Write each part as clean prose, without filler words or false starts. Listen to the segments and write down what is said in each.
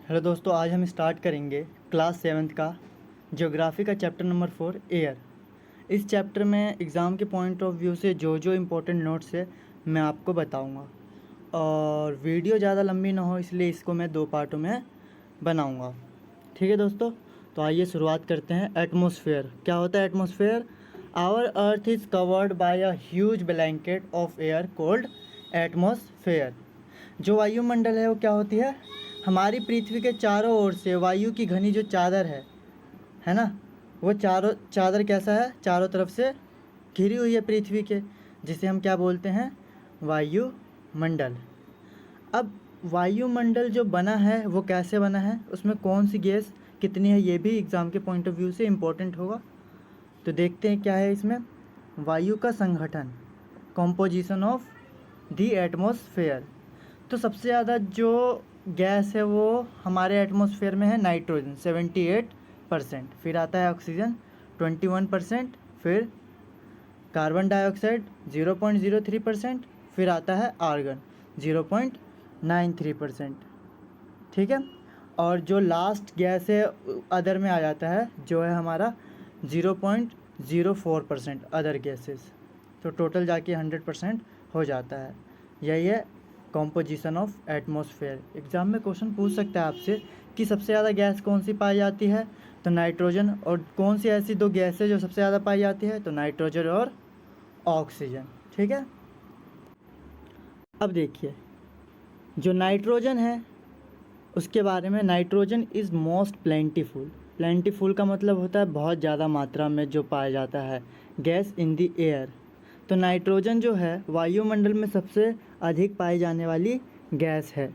Hello दोस्तों, आज हम स्टार्ट करेंगे क्लास 7th का ज्योग्राफी का चैप्टर नंबर 4 एयर। इस चैप्टर में एग्ज़ाम के पॉइंट ऑफ व्यू से जो जो इम्पोर्टेंट नोट्स है मैं आपको बताऊंगा, और वीडियो ज़्यादा लंबी ना हो इसलिए इसको मैं 2 पार्टों में बनाऊंगा। ठीक है दोस्तों, तो आइए शुरुआत करते हैं। एटमॉस्फेयर क्या होता है? Atmosphere, our earth is covered by a huge blanket of air called atmosphere. जो वायुमंडल है वो क्या होती है? हमारी पृथ्वी के चारों ओर से वायु की घनी जो चादर है ना, वो चारों चादर कैसा है? चारों तरफ से घिरी हुई है पृथ्वी के, जिसे हम क्या बोलते हैं? वायुमंडल। अब वायुमंडल जो बना है वो कैसे बना है, उसमें कौन सी गैस कितनी है, ये भी एग्ज़ाम के पॉइंट ऑफ व्यू से इम्पोर्टेंट होगा। तो देखते हैं क्या है इसमें। वायु का संगठन, कॉम्पोजिशन ऑफ द एटमॉस्फेयर। तो सबसे ज़्यादा जो गैस है वो हमारे एटमॉस्फेयर में है नाइट्रोजन 78%, फिर आता है ऑक्सीजन 21%, फिर कार्बन डाइऑक्साइड 0.03%, फिर आता है आर्गन 0.93%। ठीक है, और जो लास्ट गैस है अदर में आ जाता है, जो है हमारा 0.04% अदर गैसेस। तो टोटल जाके 100% हो जाता है। यही है कॉम्पोजिशन ऑफ एटमॉस्फेयर। एग्ज़ाम में क्वेश्चन पूछ सकता है आपसे कि सबसे ज़्यादा गैस कौन सी पाई जाती है, तो नाइट्रोजन। और कौन सी ऐसी 2 गैस है जो सबसे ज़्यादा पाई जाती है, तो नाइट्रोजन और ऑक्सीजन। ठीक है, अब देखिए जो नाइट्रोजन है उसके बारे में। Nitrogen is most plentiful. Plentiful का मतलब होता है बहुत ज़्यादा मात्रा में जो पाया जाता है गैस इन द एयर। तो नाइट्रोजन जो है वायुमंडल में सबसे अधिक पाई जाने वाली गैस है।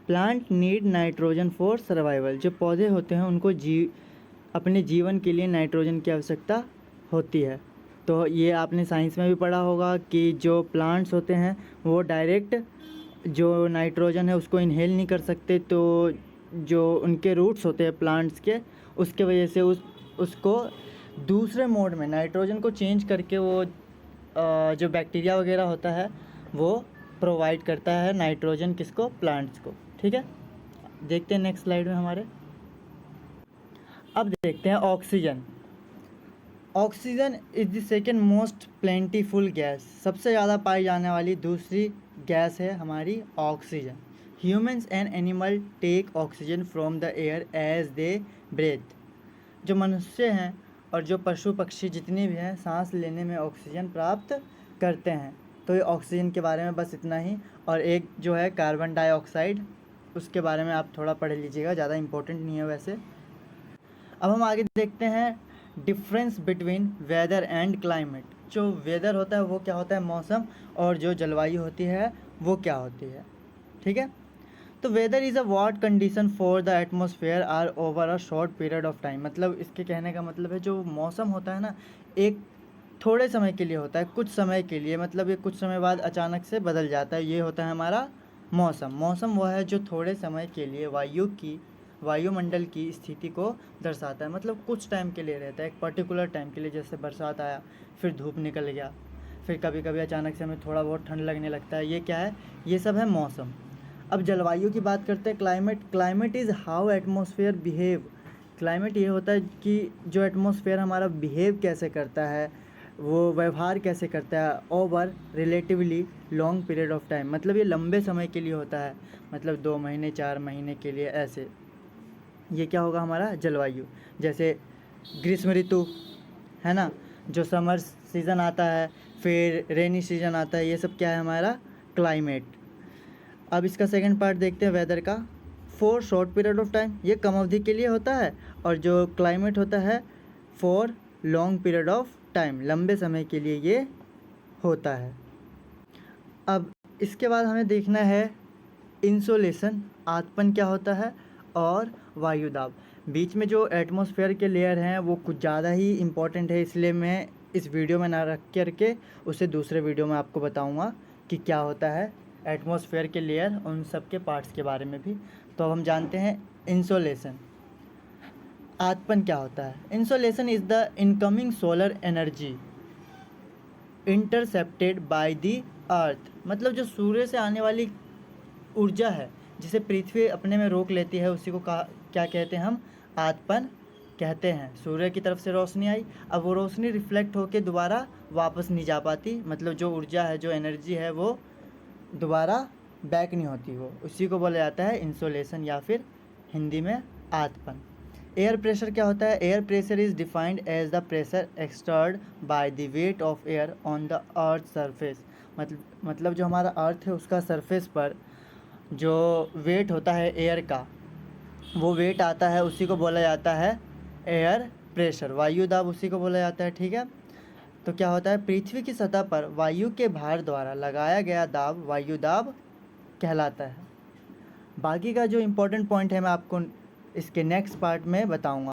Plant need nitrogen for survival. जो पौधे होते हैं उनको अपने जीवन के लिए नाइट्रोजन की आवश्यकता होती है। तो ये आपने साइंस में भी पढ़ा होगा कि जो प्लांट्स होते हैं वो डायरेक्ट जो नाइट्रोजन है उसको इनहेल नहीं कर सकते, तो जो उनके रूट्स होते हैं प्लांट्स के, उसके वजह से उसको दूसरे मोड में नाइट्रोजन को चेंज करके वो जो बैक्टीरिया वगैरह होता है वो प्रोवाइड करता है नाइट्रोजन किसको? प्लांट्स को। ठीक है, देखते हैं नेक्स्ट स्लाइड में हमारे। अब देखते हैं oxygen. Oxygen is the second most plentiful gas. सबसे ज़्यादा पाई जाने वाली दूसरी गैस है हमारी oxygen. Humans and animal take oxygen from the air as they breathe. जो मनुष्य हैं और जो पशु पक्षी जितने भी हैं सांस लेने में ऑक्सीजन प्राप्त करते हैं। तो ये ऑक्सीजन के बारे में बस इतना ही। और एक जो है कार्बन डाइऑक्साइड, उसके बारे में आप थोड़ा पढ़ लीजिएगा, ज़्यादा इम्पोर्टेंट नहीं है वैसे। अब हम आगे देखते हैं difference between weather and climate. जो वेदर होता है वो क्या होता है? मौसम। और जो जलवायु होती है वो क्या होती है? ठीक है, तो weather is a what condition for the atmosphere or over a short period of time. मतलब इसके कहने का मतलब है जो मौसम होता है ना, एक थोड़े समय के लिए होता है, कुछ समय के लिए, मतलब ये कुछ समय बाद अचानक से बदल जाता है। ये होता है हमारा मौसम। मौसम वह है जो थोड़े समय के लिए वायुमंडल की स्थिति को दर्शाता है। मतलब कुछ टाइम के लिए रहता है, एक पर्टिकुलर टाइम के लिए। जैसे बरसात आया, फिर धूप निकल गया, फिर कभी कभी अचानक से हमें थोड़ा बहुत ठंड लगने लगता है। ये क्या है? ये सब है मौसम। अब जलवायु की बात करते हैं। Climate is how atmosphere behave. Climate ये होता है कि जो एटमॉस्फेयर हमारा बिहेव कैसे करता है, वो व्यवहार कैसे करता है over relatively long period of time. मतलब ये लंबे समय के लिए होता है, मतलब 2 महीने 4 महीने के लिए ऐसे। ये क्या होगा? हमारा जलवायु। जैसे ग्रीष्म ऋतु है ना, जो समर सीज़न आता है, फिर रेनी सीज़न आता है, ये सब क्या है? हमारा क्लाइमेट। अब इसका सेकंड पार्ट देखते हैं वेदर का। For short period of time, ये कम अवधि के लिए होता है। और जो क्लाइमेट होता है for long period of time, लंबे समय के लिए ये होता है। अब इसके बाद हमें देखना है इंसोलेशन, आतपन क्या होता है, और वायुदाब। बीच में जो एटमॉस्फेयर के लेयर हैं वो कुछ ज़्यादा ही इम्पोर्टेंट है, इसलिए मैं इस वीडियो में ना रख करके उसे दूसरे वीडियो में आपको बताऊंगा कि क्या होता है एटमॉस्फेयर के लेयर, उन सब के पार्ट्स के बारे में भी। तो अब हम जानते हैं इंसोलेशन, आतपन क्या होता है। Insolation is the incoming solar energy intercepted by the earth. मतलब जो सूर्य से आने वाली ऊर्जा है, जिसे पृथ्वी अपने में रोक लेती है उसी को क्या कहते हैं हम? आतपन कहते हैं। सूर्य की तरफ से रोशनी आई, अब वो रोशनी रिफ्लेक्ट होकर दोबारा वापस नहीं जा पाती, मतलब जो ऊर्जा है, जो एनर्जी है, वो दोबारा बैक नहीं होती, वो उसी को बोला जाता है इंसोलेशन या फिर हिंदी में आतपन। एयर प्रेशर क्या होता है? Air pressure is defined as the pressure exerted by the weight of air on the earth surface. मतलब जो हमारा अर्थ है उसका सरफेस पर जो वेट होता है एयर का, वो वेट आता है, उसी को बोला जाता है एयर प्रेशर। वायु दाब उसी को बोला जाता है, ठीक है। तो क्या होता है? पृथ्वी की सतह पर वायु के भार द्वारा लगाया गया दाब वायु दाब कहलाता है। बाकी का जो इम्पोर्टेंट पॉइंट है मैं आपको इसके नेक्स्ट पार्ट में बताऊंगा।